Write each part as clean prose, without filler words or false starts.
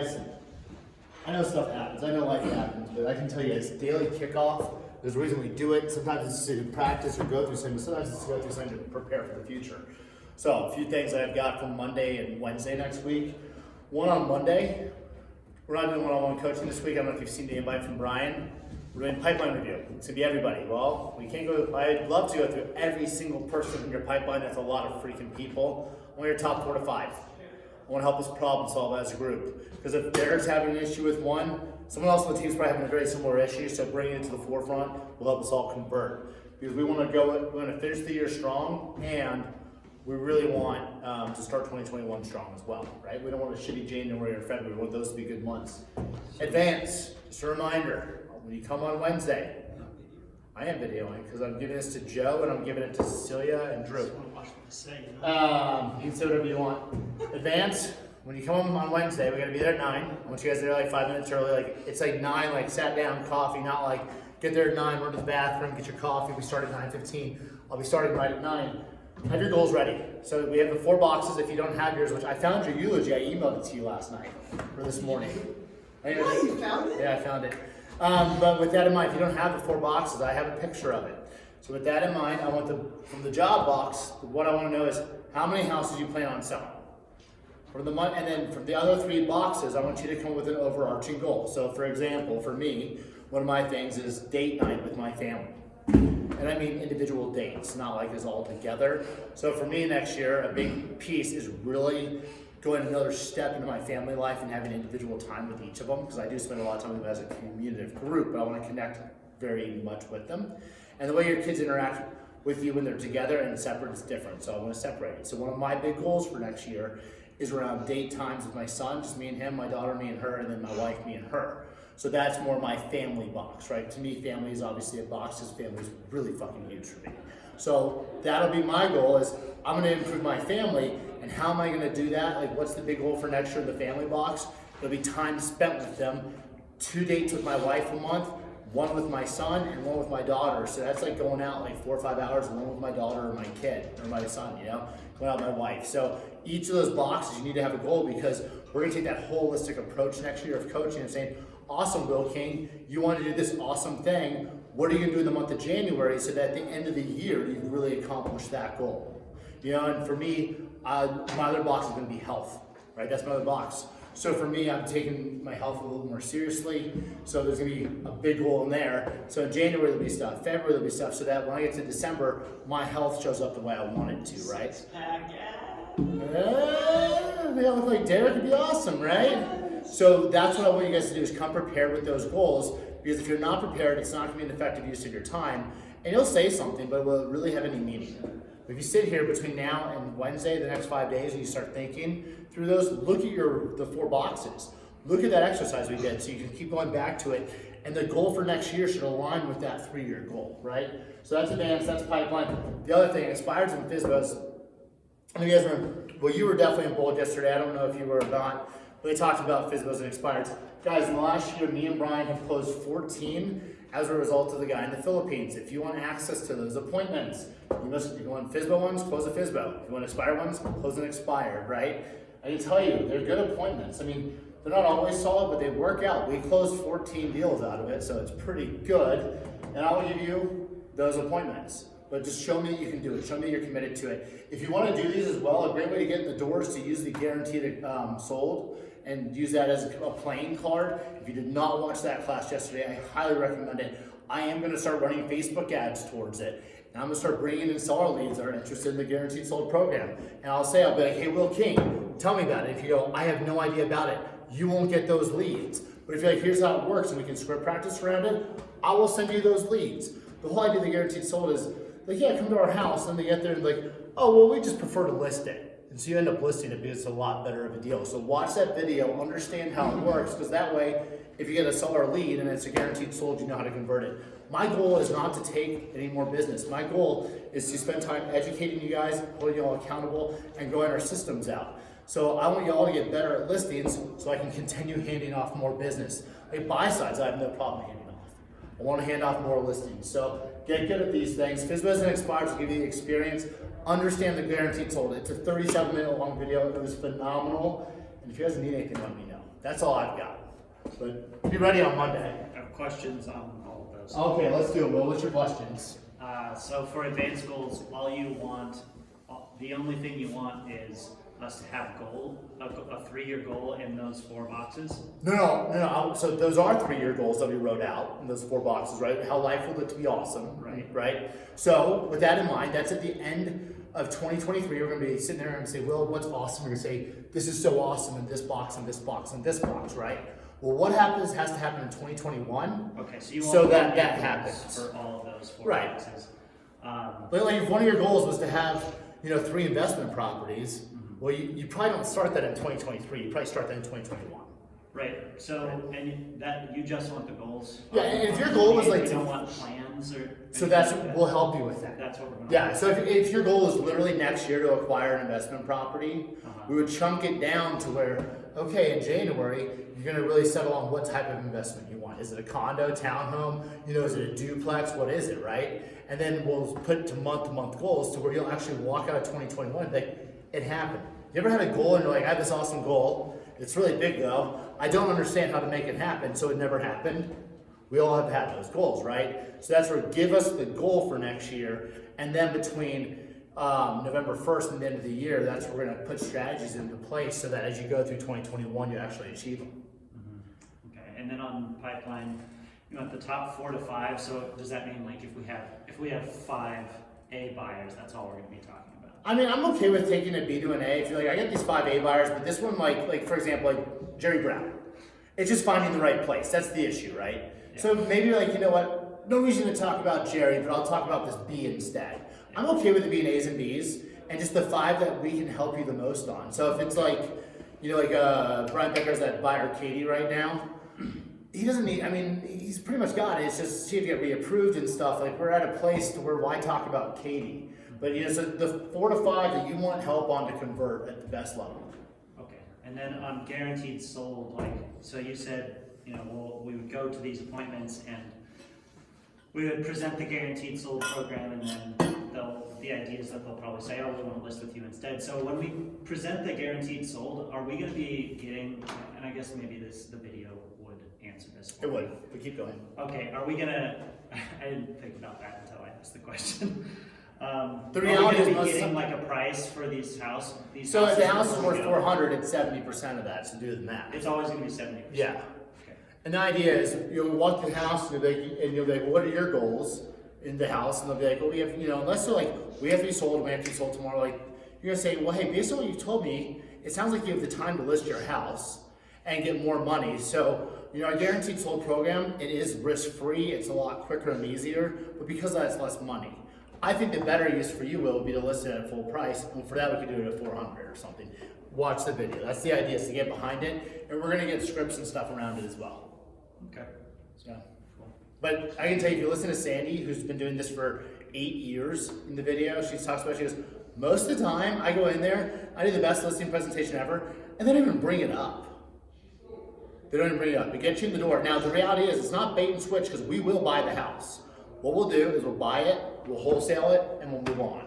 guys, I know stuff happens. I know life happens, but I can tell you, it's daily kickoff. There's a reason we do it. Sometimes it's to practice or go through something, but sometimes it's to go through something to prepare for the future. So, a few things I've got for Monday and Wednesday next week. One on Monday, we're not doing one-on-one coaching this week. I don't know if you've seen the invite from Brian. We're doing pipeline review. It's gonna be everybody. Well, we can't go, I'd love to go through every single person in your pipeline. That's a lot of freaking people. I want your top 4 to 5. I want to help us problem solve as a group. Because if Derek's having an issue with one, someone else on the team's probably having a very similar issue, so bringing it to the forefront will help us all convert. Because we want to finish the year strong, and we really want to start 2021 strong as well, right? We don't want a shitty January or February. We want those to be good months. Advance, just a reminder, when you come on Wednesday, I am videoing because I'm giving this to Joe and I'm giving it to Cecilia and Drew. You can say whatever you want. Advance, when you come on Wednesday, we're gonna be there at 9. I want you guys there like 5 minutes early. Like it's like 9, like sat down, coffee, not like get there at 9, run to the bathroom, get your coffee. We start at 9:15. I'll be starting right at 9. Have your goals ready. So we have the 4 boxes. If you don't have yours, which I found your eulogy, I emailed it to you last night or this morning. Oh, you found it? Yeah, I found it. But with that in mind, if you don't have the 4 boxes, I have a picture of it. So with that in mind, I want from the job box, what I want to know is how many houses you plan on selling. And then from the other 3 boxes, I want you to come up with an overarching goal. So for example, for me, one of my things is date night with my family. And I mean individual dates, not like us all together. So for me next year, a big piece is really going another step into my family life and having individual time with each of them, because I do spend a lot of time with them as a community group, but I want to connect very much with them. And the way your kids interact with you when they're together and separate is different, so I want to separate it. So one of my big goals for next year is around date times with my son, just me and him, my daughter, me and her, and then my wife, me and her. So that's more my family box, right? To me, family is obviously a box, because family is really fucking huge for me. So that'll be my goal, is I'm gonna improve my family, and how am I gonna do that? Like, what's the big goal for next year in the family box? It'll be time spent with them, 2 dates with my wife a month, 1 with my son and 1 with my daughter. So that's like going out like 4 or 5 hours, 1 with my daughter or my kid or my son, you know, going out with my wife. So each of those boxes, you need to have a goal, because we're gonna take that holistic approach next year of coaching and saying, awesome, Will King, you want to do this awesome thing. What are you gonna do in the month of January so that at the end of the year, you've really accomplished that goal? You know, and for me, my other box is gonna be health, right? That's my other box. So for me, I'm taking my health a little more seriously. So there's gonna be a big goal in there. So in January there'll be stuff, February there'll be stuff, so that when I get to December, my health shows up the way I want it to, right? They all look like Derek, would be awesome, right? So that's what I want you guys to do, is come prepared with those goals, because if you're not prepared, it's not gonna be an effective use of your time. And you'll say something, but will it really have any meaning? If you sit here between now and Wednesday, the next 5 days, and you start thinking through those, look at the 4 boxes. Look at that exercise we did, so you can keep going back to it. And the goal for next year should align with that 3-year goal, right? So that's advanced, that's pipeline. The other thing, Inspires and FSBOs. I mean, you guys remember, well, you were definitely in bold yesterday. I don't know if you were or not, but they talked about FSBOs and Expires. Guys, in the last year, me and Brian have closed 14 as a result of the guy in the Philippines. If you want access to those appointments, if you want FSBO ones, close a FSBO. If you want Expire ones, close an Expired, right? I can tell you, they're good appointments. I mean, they're not always solid, but they work out. We closed 14 deals out of it, so it's pretty good. And I will give you those appointments. But just show me that you can do it. Show me you're committed to it. If you want to do these as well, a great way to get in the door is to use the Guaranteed Sold and use that as a playing card. If you did not watch that class yesterday, I highly recommend it. I am going to start running Facebook ads towards it. And I'm going to start bringing in seller leads that are interested in the Guaranteed Sold program. And I'll be like, hey, Will King, tell me about it. If you go, I have no idea about it, you won't get those leads. But if you're like, here's how it works, and we can script practice around it, I will send you those leads. The whole idea of the Guaranteed Sold is, like, yeah, come to our house, and they get there and like, oh, well, we just prefer to list it. And so you end up listing it because it's a lot better of a deal. So watch that video, understand how it works, because that way, if you get a seller lead and it's a Guaranteed Sold, you know how to convert it. My goal is not to take any more business. My goal is to spend time educating you guys, holding you all accountable, and growing our systems out. So I want you all to get better at listings so I can continue handing off more business. Like buy sides, I have no problem handing off. I want to hand off more listings. So get good at these things. FSBOs and Expires will give you the experience. Understand the Guaranteed Sold. It's a 37-minute long video. It was phenomenal. And if you guys need anything, let me know. That's all I've got. But be ready on Monday. I have questions on all of those. Okay, let's do it. Well, what's your questions? So for advanced goals, the only thing you want is us to have a 3-year goal in those 4 boxes. No. So those are 3-year goals that we wrote out in those 4 boxes, right? How life will look to be awesome, right? So with that in mind, that's at the end of 2023. We're going to be sitting there and say, Will, what's awesome? We're going to say, this is so awesome in this box, and this box, and this box, right? Well, what has to happen in 2021? Okay, so you want so that happens for all of those 4 right. boxes. But like if one of your goals was to have 3 investment properties, well, you probably don't start that in 2023. You probably start that in 2021. Right. So and that you just want the goals. Yeah, and if your goal was like you don't want plans or. So we'll help you with that. That's what we're going to. Yeah. So if your goal is literally next year to acquire an investment property, we would chunk it down to where, okay, in January you're going to really settle on what type of investment you want. Is it a condo, townhome? Is it a duplex? What is it, right? And then we'll put to month goals to where you'll actually walk out of 2021 and think, it happened. You ever had a goal and you're like, I have this awesome goal. It's really big though. I don't understand how to make it happen, so it never happened. We all have had those goals, right? So that's where give us the goal for next year, and then between November 1st and the end of the year, that's where we're going to put strategies into place so that as you go through 2021, you actually achieve them. Okay, and then on pipeline, the top 4 to 5. So does that mean like if we have 5 A buyers, that's all we're going to be talking about? I mean, I'm okay with taking a B to an A. If you're like, I get these 5 A buyers, but this one, like for example, like Jerry Brown, it's just finding the right place. That's the issue, right? Yeah. So maybe you're like, you know what? No reason to talk about Jerry, but I'll talk about this B instead. I'm okay with it being A's and B's, and just the 5 that we can help you the most on. So if it's like, Brian Becker has that buyer Katie right now. He doesn't need. I mean, he's pretty much got it. It's just see if you get reapproved and stuff. Like we're at a place to where why talk about Katie? But so the 4 to 5 that you want help on to convert at the best level. Okay, and then on guaranteed sold, so you said, we would go to these appointments and we would present the guaranteed sold program, and then the idea is that they'll probably say, oh, we want to list with you instead. So when we present the guaranteed sold, are we going to be getting, and I guess maybe the video would answer this. It would, but keep going. Okay, are we going to, I didn't think about that until I asked the question. The reality is most getting like a price for these houses. So if the house is worth 400, it's 70% of that. So do the math. It's always going to be 70%. Yeah. Okay. And the idea is you'll walk the house and you'll be like, well, what are your goals in the house? And they'll be like, well, we have, unless they're like, we have to be sold, we have to be sold tomorrow. Like you're gonna say, well, hey, based on what you've told me, it sounds like you have the time to list your house and get more money. So our guaranteed sold program, it is risk-free. It's a lot quicker and easier, but because of that, it's less money. I think the better use for you will be to list it at full price, and for that we could do it at 400 or something. Watch the video. That's the idea, is to get behind it, and we're gonna get scripts and stuff around it as well. Okay. So, but I can tell you, if you listen to Sandy, who's been doing this for 8 years in the video, she talks about, she goes, most of the time I go in there, I do the best listing presentation ever, and they don't even bring it up. They don't even bring it up. It gets you in the door. Now, the reality is, it's not bait and switch, because we will buy the house. What we'll do is we'll buy it, we'll wholesale it, and we'll move on.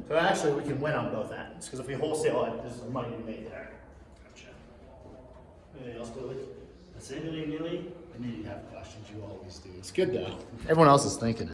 So actually, we can win on both ends, because if we wholesale it, there's money to be made there. Gotcha. Anything else, Billy? That's it, really? I knew you'd have questions. You always do. It's good, though. Everyone else is thinking it.